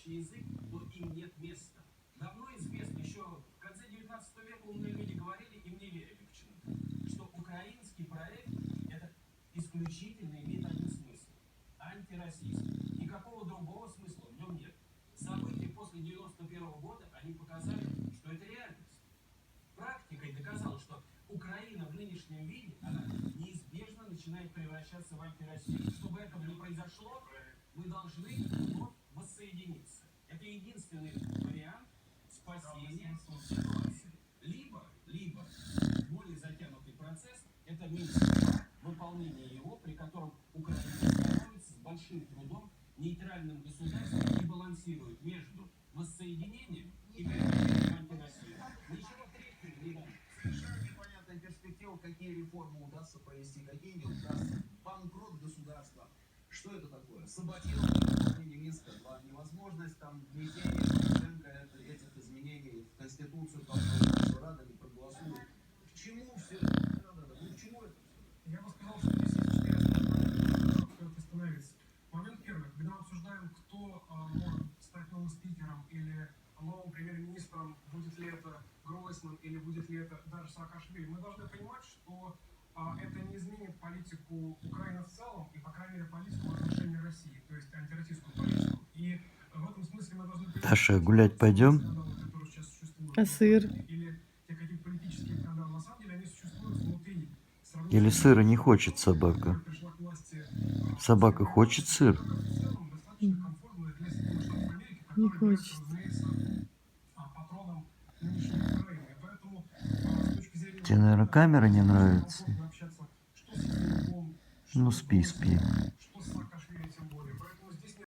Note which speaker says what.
Speaker 1: общий язык, то им нет места. Давно известно, еще в конце 19 века умные люди говорили, и мне верили почему-то, что украинский проект – это исключительно имеет один смысл – антироссийский. Никакого другого смысла в нем нет. События после 91 года, они показали, что это реальность. Практикой доказала, что Украина в нынешнем виде, она неизбежно начинает превращаться в антироссию. Чтобы этого не произошло, мы должны вновь воссоединиться. Это единственный вариант спасения ситуации. Либо более затянутый процесс, это Минск, выполнение его, при котором Украина становится с большим трудом нейтральным государством и балансирует между воссоединением и превращением в антироссию. Ничего третьего не надо.
Speaker 2: Совершенно непонятная перспектива, какие реформы удастся провести, какие не удастся. Банкрот государства. Что это такое? Саботирование выполнения Минска-2, невозможность там внесения Порошенко этих изменений в Конституцию, там, что Рада не проголосует. К чему все это? Ну, к чему это все?
Speaker 3: Я бы сказал, что здесь есть 4 основных момента, как остановиться. Момент первый. Когда мы обсуждаем, кто может стать новым спикером или новым премьер-министром, будет ли это Гройсман или будет ли это даже Саакашвили, мы должны понимать, что это не изменит политику Украины в целом и, по крайней мере, политику в отношении России, то есть антироссийскую политику. И в этом смысле мы должны понимать,
Speaker 4: Даша, гулять пойдем?
Speaker 3: которые сейчас существуют,
Speaker 5: А сыр?
Speaker 3: или те какие-то политические скандалы, на самом деле они существуют внутри.
Speaker 4: Или сыра не хочет собака? Собака хочет сыр?
Speaker 5: Не хочет.
Speaker 4: Тебе, наверное, камера не нравится? Ну, спи.